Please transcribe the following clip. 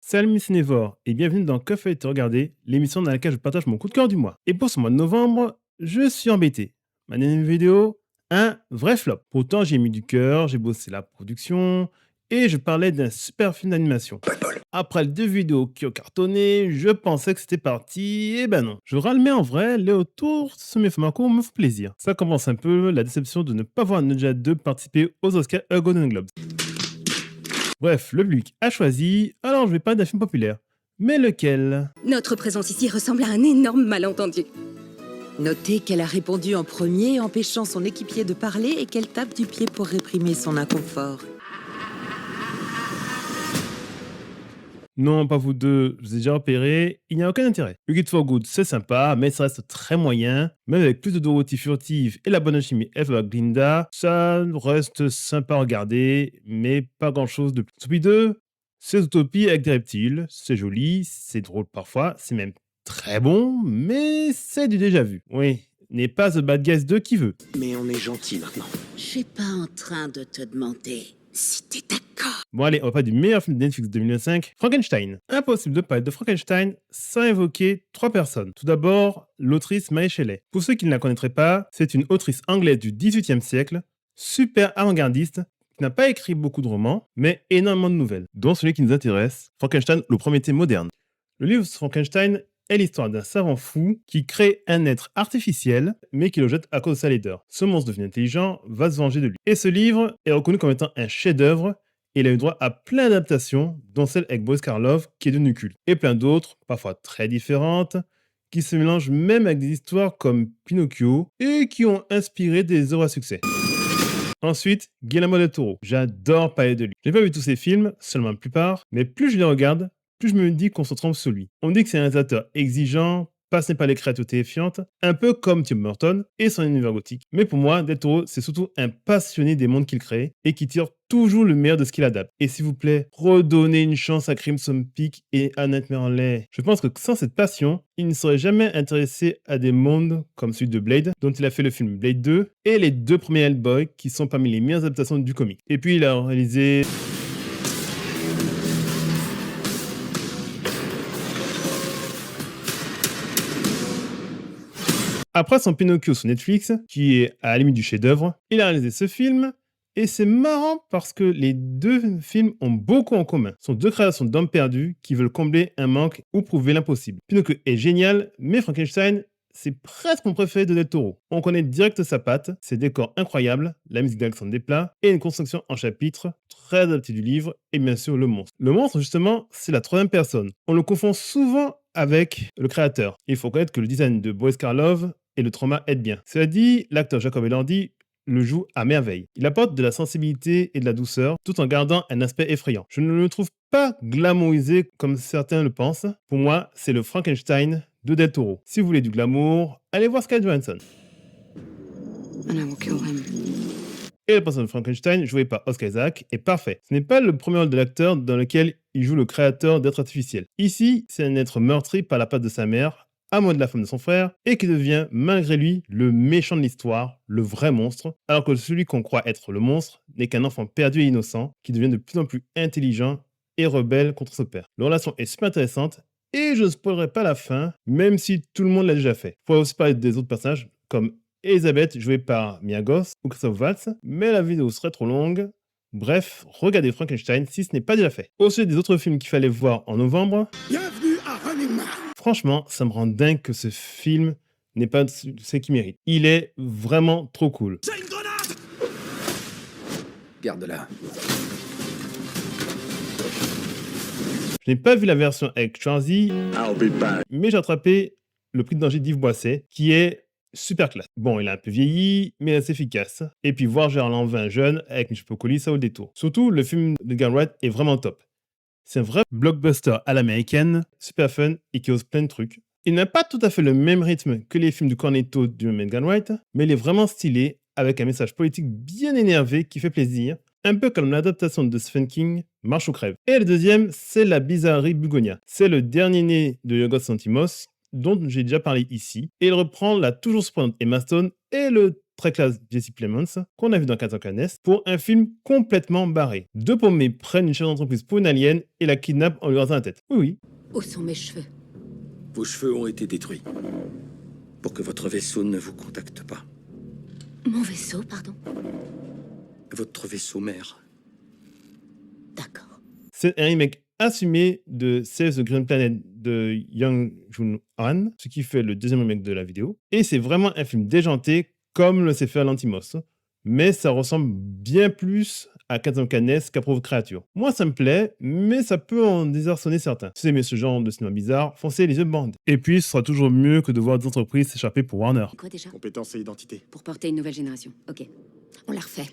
Salut Cinévore et bienvenue dans Que fallait-il regarder, l'émission dans laquelle je partage mon coup de cœur du mois. Et pour ce mois de novembre, je suis embêté. Ma dernière vidéo, un vrai flop. Pourtant, j'ai mis du cœur, j'ai bossé la production et je parlais d'un super film d'animation. Après les deux vidéos qui ont cartonné, je pensais que c'était parti, et ben non. Je râle, mais en vrai, les autours de mes films me font plaisir. Ça commence un peu la déception de ne pas voir Ninja 2 participer aux Oscars et aux Golden Globes. Bref, le public a choisi, alors je vais parler d'un film populaire. Mais lequel? Notre présence ici ressemble à un énorme malentendu. Notez qu'elle a répondu en premier, empêchant son équipier de parler et qu'elle tape du pied pour réprimer son inconfort. Non, pas vous deux, je vous ai déjà repéré, il n'y a aucun intérêt. You Get For Good, c'est sympa, mais ça reste très moyen. Même avec plus de Dorothy furtive et la bonne chimie Eva Glinda, ça reste sympa à regarder, mais pas grand chose de plus. Soupy 2, c'est Utopie avec des reptiles, c'est joli, c'est drôle parfois, c'est même très bon, mais c'est du déjà vu. Oui, n'est pas The Bad Guys 2 qui veut. Mais on est gentil maintenant. Je suis pas en train de te demander si t'es d'accord. Bon allez, on va parler du meilleur film de Netflix 2025, Frankenstein. Impossible de parler de Frankenstein sans évoquer trois personnes. Tout d'abord, l'autrice Mary Shelley. Pour ceux qui ne la connaîtraient pas, c'est une autrice anglaise du XVIIIe siècle, super avant-gardiste, qui n'a pas écrit beaucoup de romans, mais énormément de nouvelles, dont celui qui nous intéresse, Frankenstein, le Prométhée moderne. Le livre Frankenstein est l'histoire d'un savant fou qui crée un être artificiel, mais qui le jette à cause de sa laideur. Ce monstre devenu intelligent va se venger de lui. Et ce livre est reconnu comme étant un chef-d'œuvre, et il a eu droit à plein d'adaptations, dont celle avec Boris Karloff, qui est devenu culte, et plein d'autres, parfois très différentes, qui se mélangent même avec des histoires comme Pinocchio, et qui ont inspiré des œuvres à succès. Ensuite, Guillermo del Toro. J'adore parler de lui. Je n'ai pas vu tous ses films, seulement la plupart, mais plus je les regarde, plus je me dis qu'on se trompe sur lui. On dit que c'est un réalisateur exigeant, passionné par les créatures terrifiantes, un peu comme Tim Burton et son univers gothique. Mais pour moi, Del Toro, c'est surtout un passionné des mondes qu'il crée et qui tire toujours le meilleur de ce qu'il adapte. Et s'il vous plaît, redonnez une chance à Crimson Peak et à Nightmare Alley. Je pense que sans cette passion, il ne serait jamais intéressé à des mondes comme celui de Blade, dont il a fait le film Blade 2, et les deux premiers Hellboy, qui sont parmi les meilleures adaptations du comic. Et puis il a réalisé... Après son Pinocchio sur Netflix, qui est à la limite du chef-d'œuvre, il a réalisé ce film, et c'est marrant parce que les deux films ont beaucoup en commun. Ce sont deux créations d'hommes perdus qui veulent combler un manque ou prouver l'impossible. Pinocchio est génial, mais Frankenstein, c'est presque mon préféré de Del Toro. On connaît direct sa patte, ses décors incroyables, la musique d'Alexandre Desplat, et une construction en chapitres très adaptée du livre, et bien sûr le monstre. Le monstre, justement, c'est la troisième personne. On le confond souvent avec le créateur. Il faut reconnaître que le design de Boris Karloff et le trauma aide bien. Cela dit, l'acteur Jacob Elordi le joue à merveille. Il apporte de la sensibilité et de la douceur, tout en gardant un aspect effrayant. Je ne le trouve pas glamourisé comme certains le pensent. Pour moi, c'est le Frankenstein de Del Toro. Si vous voulez du glamour, allez voir Scarlett Johansson. And I will kill him. Et le personnage de Frankenstein, joué par Oscar Isaac, est parfait. Ce n'est pas le premier rôle de l'acteur dans lequel il joue le créateur d'êtres artificiels. Ici, c'est un être meurtri par la patte de sa mère, amoureux de la femme de son frère, et qui devient, malgré lui, le méchant de l'histoire, le vrai monstre, alors que celui qu'on croit être le monstre n'est qu'un enfant perdu et innocent, qui devient de plus en plus intelligent et rebelle contre son père. Leur relation est super intéressante, et je ne spoilerai pas la fin, même si tout le monde l'a déjà fait. Il faut aussi parler des autres personnages, comme Elisabeth, jouée par Mia Goth ou Christophe Waltz, mais la vidéo serait trop longue. Bref, regardez Frankenstein si ce n'est pas déjà fait. Au sujet des autres films qu'il fallait voir en novembre, Bienvenue à Running Man. franchement, ça me rend dingue que ce film n'ait pas ce qu'il mérite. Il est vraiment trop cool. C'est une grenade. Garde-la. Je n'ai pas vu la version avec Schwarzy, I'll be back. mais j'ai attrapé le prix de danger d'Yves Boisset, qui est super classe. Bon, il a un peu vieilli, mais assez efficace. Et puis voir Gérard Lanvin jeune avec Michel Piccoli, ça vaut le détour. Surtout, le film de Edgar Wright est vraiment top. C'est un vrai blockbuster à l'américaine, super fun et qui ose plein de trucs. Il n'a pas tout à fait le même rythme que les films de Cornetto du même Edgar Wright, mais il est vraiment stylé, avec un message politique bien énervé qui fait plaisir, un peu comme l'adaptation de Stephen King, Marche ou crève. Et le deuxième, c'est La Bizarrerie Bugonia. C'est le dernier né de Yorgos Lanthimos, dont j'ai déjà parlé ici, et il reprend la toujours surprenante Emma Stone et le très classe Jesse Plemons, qu'on a vu dans 400 Canes, pour un film complètement barré. Deux paumés prennent une chef d'entreprise pour une alien et la kidnappent en lui rasant la tête. Oui, oui. Où sont mes cheveux? Vos cheveux ont été détruits. Pour que votre vaisseau ne vous contacte pas. Mon vaisseau, pardon? Votre vaisseau mère. D'accord. C'est un remake assumé de Save the Green Planet de Young Jun-han, ce qui fait le deuxième remake de la vidéo. Et c'est vraiment un film déjanté, comme le sait faire Lantimos. Mais ça ressemble bien plus à 400 Canes qu'à Pauvre Créature. Moi, ça me plaît, mais ça peut en désarçonner certains. Si vous aimez ce genre de cinéma bizarre, foncez les yeux bandés. Et puis, ce sera toujours mieux que de voir des entreprises s'échapper pour Warner. Quoi déjà? Compétences et identité. Pour porter une nouvelle génération. Ok. On la refait.